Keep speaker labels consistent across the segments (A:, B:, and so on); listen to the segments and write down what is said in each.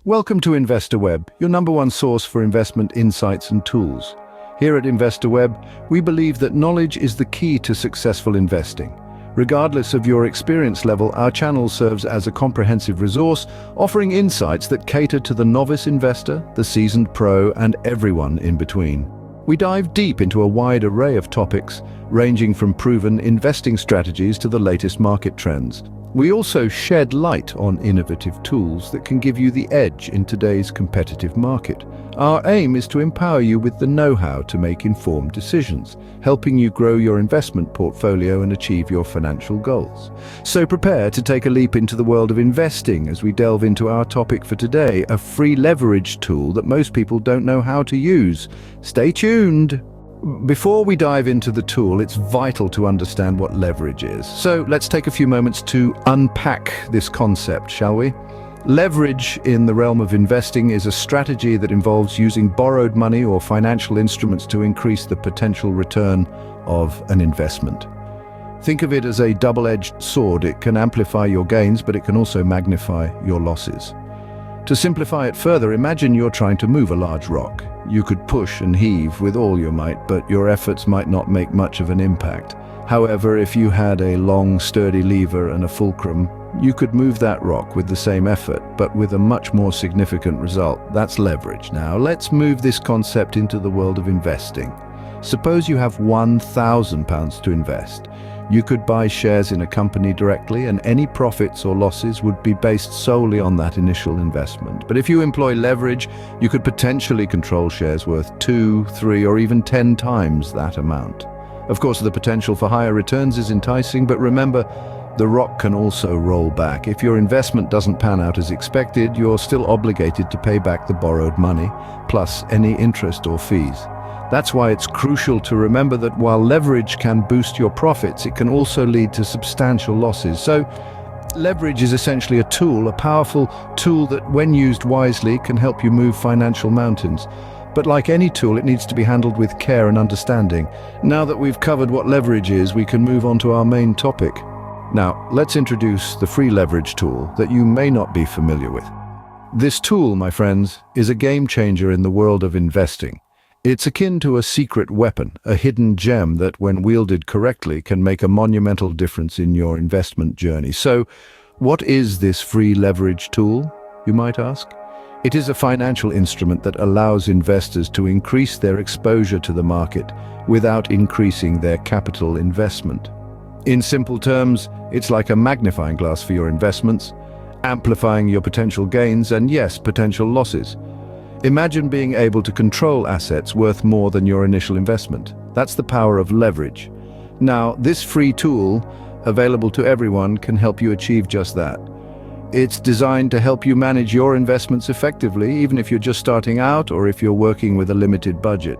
A: Welcome to InvestorWeb, your number one source for investment insights and tools. Here at InvestorWeb, we believe that knowledge is the key to successful investing. Regardless of your experience level, our channel serves as a comprehensive resource, offering insights that cater to the novice investor, the seasoned pro, and everyone in between. We dive deep into a wide array of topics, ranging from proven investing strategies to the latest market trends. We also shed light on innovative tools that can give you the edge in today's competitive market. Our aim is to empower you with the know-how to make informed decisions, helping you grow your investment portfolio and achieve your financial goals. So prepare to take a leap into the world of investing as we delve into our topic for today, a free leverage tool that most people don't know how to use. Stay tuned! Before we dive into the tool, it's vital to understand what leverage is. So let's take a few moments to unpack this concept, shall we? Leverage in the realm of investing is a strategy that involves using borrowed money or financial instruments to increase the potential return of an investment. Think of it as a double-edged sword. It can amplify your gains, but it can also magnify your losses. To simplify it further, imagine you're trying to move a large rock. You could push and heave with all your might, but your efforts might not make much of an impact. However, if you had a long, sturdy lever and a fulcrum, you could move that rock with the same effort, but with a much more significant result. That's leverage. Now, let's move this concept into the world of investing. Suppose you have £1,000 to invest. You could buy shares in a company directly, and any profits or losses would be based solely on that initial investment. But if you employ leverage, you could potentially control shares worth 2, 3, or even 10 times that amount. Of course, the potential for higher returns is enticing, but remember, the rock can also roll back. If your investment doesn't pan out as expected, you're still obligated to pay back the borrowed money, plus any interest or fees. That's why it's crucial to remember that while leverage can boost your profits, it can also lead to substantial losses. So, leverage is essentially a tool, a powerful tool that, when used wisely, can help you move financial mountains. But like any tool, it needs to be handled with care and understanding. Now that we've covered what leverage is, we can move on to our main topic. Now, let's introduce the free leverage tool that you may not be familiar with. This tool, my friends, is a game changer in the world of investing. It's akin to a secret weapon, a hidden gem that, when wielded correctly, can make a monumental difference in your investment journey. So, what is this free leverage tool, you might ask? It is a financial instrument that allows investors to increase their exposure to the market without increasing their capital investment. In simple terms, it's like a magnifying glass for your investments, amplifying your potential gains and, yes, potential losses. Imagine being able to control assets worth more than your initial investment. That's the power of leverage. Now, this free tool, available to everyone, can help you achieve just that. It's designed to help you manage your investments effectively, even if you're just starting out or if you're working with a limited budget.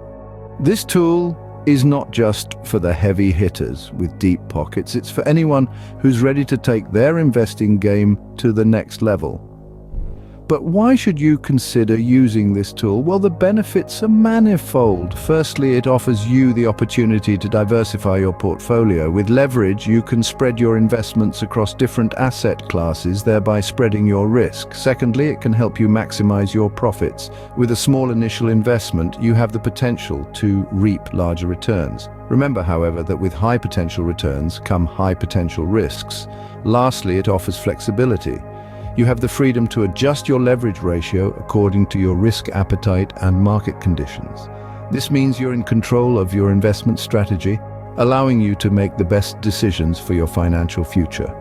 A: This tool is not just for the heavy hitters with deep pockets. It's for anyone who's ready to take their investing game to the next level. But why should you consider using this tool? Well, the benefits are manifold. Firstly, it offers you the opportunity to diversify your portfolio. With leverage, you can spread your investments across different asset classes, thereby spreading your risk. Secondly, it can help you maximize your profits. With a small initial investment, you have the potential to reap larger returns. Remember, however, that with high potential returns come high potential risks. Lastly, it offers flexibility. You have the freedom to adjust your leverage ratio according to your risk appetite and market conditions. This means you're in control of your investment strategy, allowing you to make the best decisions for your financial future.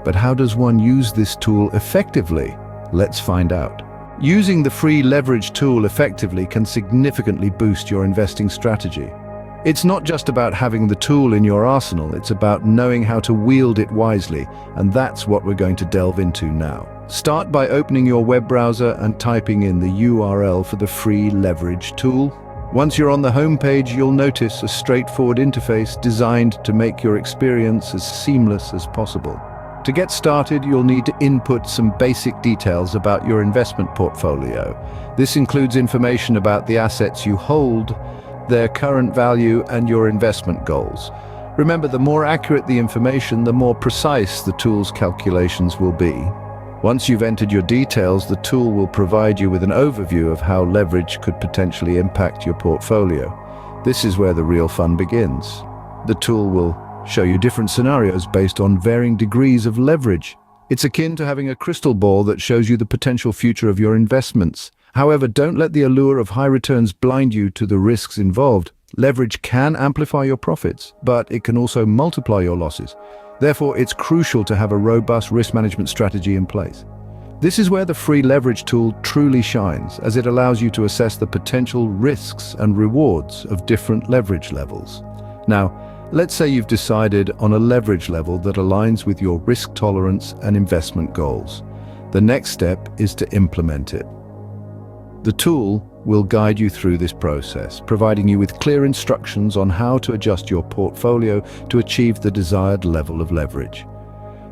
A: But how does one use this tool effectively? Let's find out. Using the free leverage tool effectively can significantly boost your investing strategy. It's not just about having the tool in your arsenal, it's about knowing how to wield it wisely, and that's what we're going to delve into now. Start by opening your web browser and typing in the URL for the free leverage tool. Once you're on the home page, you'll notice a straightforward interface designed to make your experience as seamless as possible. To get started, you'll need to input some basic details about your investment portfolio. This includes information about the assets you hold, their current value, and your investment goals. Remember, the more accurate the information, the more precise the tool's calculations will be. Once you've entered your details, the tool will provide you with an overview of how leverage could potentially impact your portfolio. This is where the real fun begins. The tool will show you different scenarios based on varying degrees of leverage. It's akin to having a crystal ball that shows you the potential future of your investments. However, don't let the allure of high returns blind you to the risks involved. Leverage can amplify your profits, but it can also multiply your losses. Therefore, it's crucial to have a robust risk management strategy in place. This is where the free leverage tool truly shines, as it allows you to assess the potential risks and rewards of different leverage levels. Now, let's say you've decided on a leverage level that aligns with your risk tolerance and investment goals. The next step is to implement it. The tool will guide you through this process, providing you with clear instructions on how to adjust your portfolio to achieve the desired level of leverage.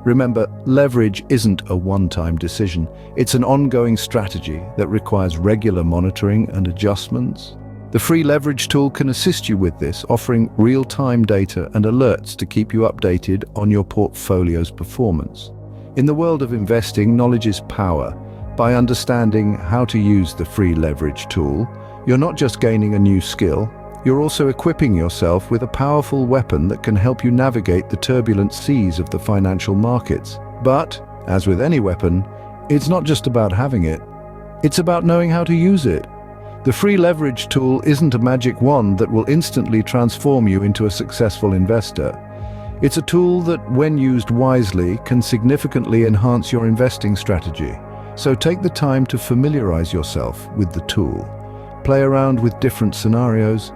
A: Remember, leverage isn't a one-time decision. It's an ongoing strategy that requires regular monitoring and adjustments. The free leverage tool can assist you with this, offering real-time data and alerts to keep you updated on your portfolio's performance. In the world of investing, knowledge is power. By understanding how to use the free leverage tool, you're not just gaining a new skill, you're also equipping yourself with a powerful weapon that can help you navigate the turbulent seas of the financial markets. But, as with any weapon, it's not just about having it, it's about knowing how to use it. The free leverage tool isn't a magic wand that will instantly transform you into a successful investor. It's a tool that, when used wisely, can significantly enhance your investing strategy. So take the time to familiarize yourself with the tool. Play around with different scenarios,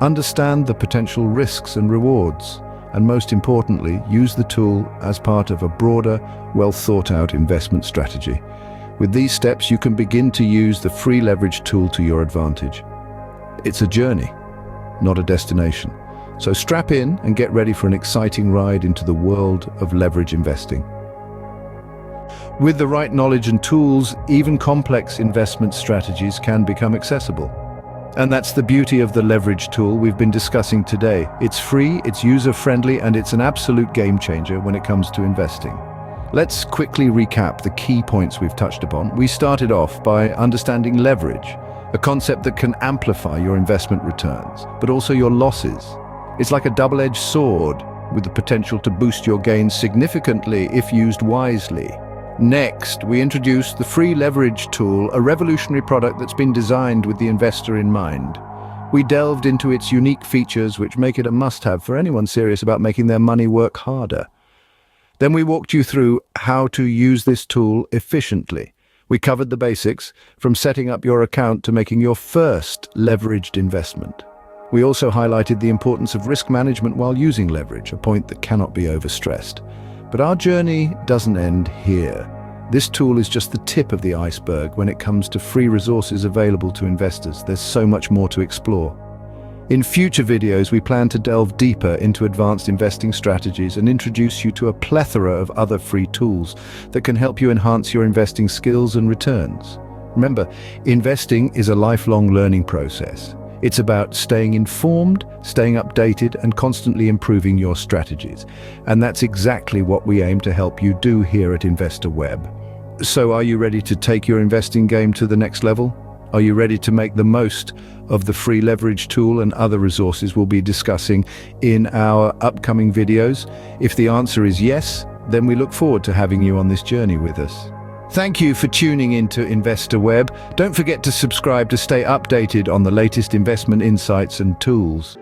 A: understand the potential risks and rewards, and most importantly, use the tool as part of a broader, well-thought-out investment strategy. With these steps, you can begin to use the free leverage tool to your advantage. It's a journey, not a destination. So strap in and get ready for an exciting ride into the world of leverage investing. With the right knowledge and tools, even complex investment strategies can become accessible. And that's the beauty of the leverage tool we've been discussing today. It's free, it's user-friendly, and it's an absolute game changer when it comes to investing. Let's quickly recap the key points we've touched upon. We started off by understanding leverage, a concept that can amplify your investment returns, but also your losses. It's like a double-edged sword with the potential to boost your gains significantly if used wisely. Next, we introduced the free leverage tool, a revolutionary product that's been designed with the investor in mind. We delved into its unique features, which make it a must-have for anyone serious about making their money work harder. Then we walked you through how to use this tool efficiently. We covered the basics, from setting up your account to making your first leveraged investment. We also highlighted the importance of risk management while using leverage, a point that cannot be overstressed. But our journey doesn't end here. This tool is just the tip of the iceberg when it comes to free resources available to investors. There's so much more to explore. In future videos, we plan to delve deeper into advanced investing strategies and introduce you to a plethora of other free tools that can help you enhance your investing skills and returns. Remember, investing is a lifelong learning process. It's about staying informed, staying updated, and constantly improving your strategies. And that's exactly what we aim to help you do here at InvestorWeb. So are you ready to take your investing game to the next level? Are you ready to make the most of the free leverage tool and other resources we'll be discussing in our upcoming videos? If the answer is yes, then we look forward to having you on this journey with us. Thank you for tuning into InvestorWeb. Don't forget to subscribe to stay updated on the latest investment insights and tools.